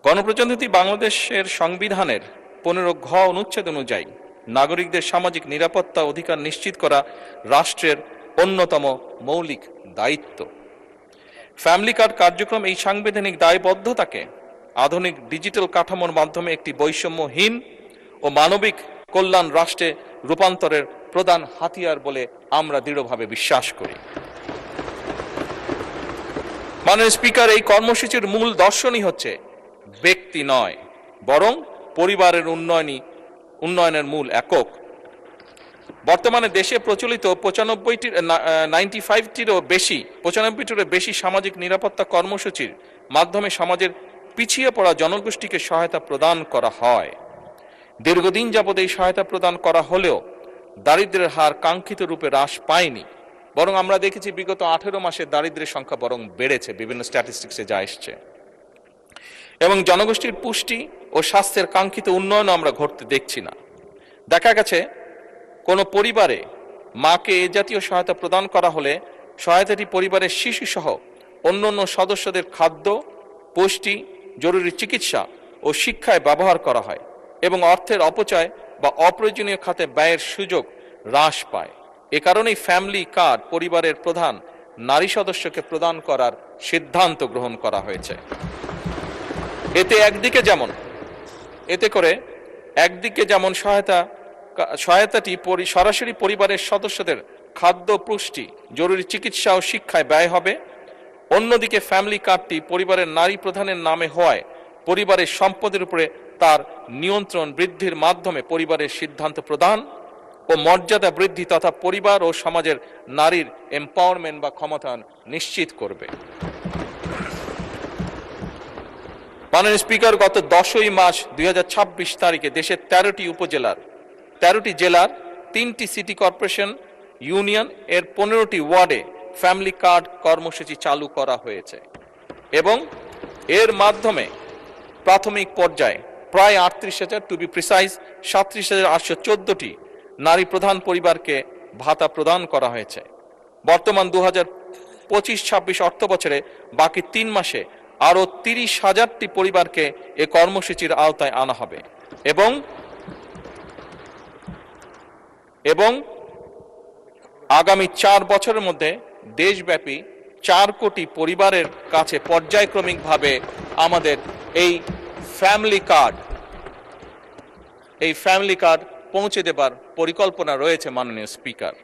গণপ্রজাতন্ত্রী বাংলাদেশের সংবিধানের 15 ঘ অনুচ্ছেদ অনুযায়ী নাগরিকদের সামাজিক নিরাপত্তা অধিকার নিশ্চিত করা রাষ্ট্রের অন্যতম মৌলিক দায়িত্ব। ফ্যামিলি কার্ড কার্যক্রম এই সাংবিধানিক দায়বদ্ধতাকে আধুনিক ডিজিটাল কাঠামোর মাধ্যমে একটি বৈষম্যহীন ও মানবিক কল্যাণ রাষ্ট্রে রূপান্তরের প্রধান হাতিয়ার বলে আমরা দৃঢ়ভাবে বিশ্বাস করি। মাননীয় স্পিকার, এই কর্মসূচির মূল দর্শনই হচ্ছে ব্যক্তি নয় বরং পরিবারের উন্নয়নের মূল একক। বর্তমানে দেশে প্রচলিত 95টিরও বেশি সামাজিক নিরাপত্তা কর্মসূচির মাধ্যমে সমাজের পিছিয়ে পড়া জনগোষ্ঠীকে সহায়তা প্রদান করা হয়। দীর্ঘদিন যাবৎ এই সহায়তা প্রদান করা হলেও দারিদ্র্যের হার কাঙ্ক্ষিত রূপে হ্রাস পায়নি, বরং আমরা দেখেছি বিগত 18 মাসে দারিদ্র্যের সংখ্যা বরং বেড়েছে, বিভিন্ন স্ট্যাটিস্টিক্সে যা এসছে। এবং জনগোষ্ঠীর পুষ্টি ও স্বাস্থ্যের কাঙ্ক্ষিত উন্নয়ন আমরা ঘটতে দেখছি না। দেখা গেছে কোনো পরিবারে মাকে এ জাতীয় সহায়তা প্রদান করা হলে সহায়তাটি পরিবারের শিশুসহ অন্যান্য সদস্যদের খাদ্য, পুষ্টি, জরুরি চিকিৎসা ও শিক্ষায় ব্যবহার করা হয় এবং অর্থের অপচয় বা অপ্রয়োজনীয় খাতে ব্যয়ের সুযোগ হ্রাস পায়। এ কারণেই ফ্যামিলি কার্ড পরিবারের প্রধান নারী সদস্যকে প্রদান করার সিদ্ধান্ত গ্রহণ করা হয়েছে। একদিকে যেমন সহায়তাটি সরাসরি পরিবারের সদস্যদের খাদ্য, পুষ্টি, জরুরি চিকিৎসা ও শিক্ষায় ব্যয় হবে, অন্যদিকে ফ্যামিলি কার্ডটি পরিবারের নারী প্রধানের নামে হওয়ায় পরিবারের সম্পদের উপরে তার নিয়ন্ত্রণ বৃদ্ধির মাধ্যমে পরিবারের সিদ্ধান্ত প্রদান ও মর্যাদা বৃদ্ধি তথা পরিবার ও সমাজের নারীর এম্পাওয়ারমেন্ট বা ক্ষমতায়ন নিশ্চিত করবে। মাননীয় স্পিকার, গত 10ই মার্চ 2026 তারিখে দেশের 13টি জেলার 3টি সিটি কর্পোরেশন ইউনিয়ন এর 15টি ওয়ার্ডে ফ্যামিলি কার্ড কর্মসূচি চালু করা হয়েছে এবং এর মাধ্যমে প্রাথমিক পর্যায়ে প্রায় 38,000, টু বি প্রিসাইজ 37,814টি নারী প্রধান পরিবারকে ভাতা প্রদান করা হয়েছে। বর্তমান 2025-26 অর্থ বছরে বাকি 3 মাসে আরও 30,000টি পরিবারকে এ কর্মসূচির আওতায় আনা হবে এবং আগামী 4 বছরের মধ্যে দেশব্যাপী 4 কোটি পরিবারের কাছে পর্যায়ক্রমিকভাবে আমাদের এই ফ্যামিলি কার্ড পৌঁছে দেবার পরিকল্পনা রয়েছে। মাননীয় স্পিকার।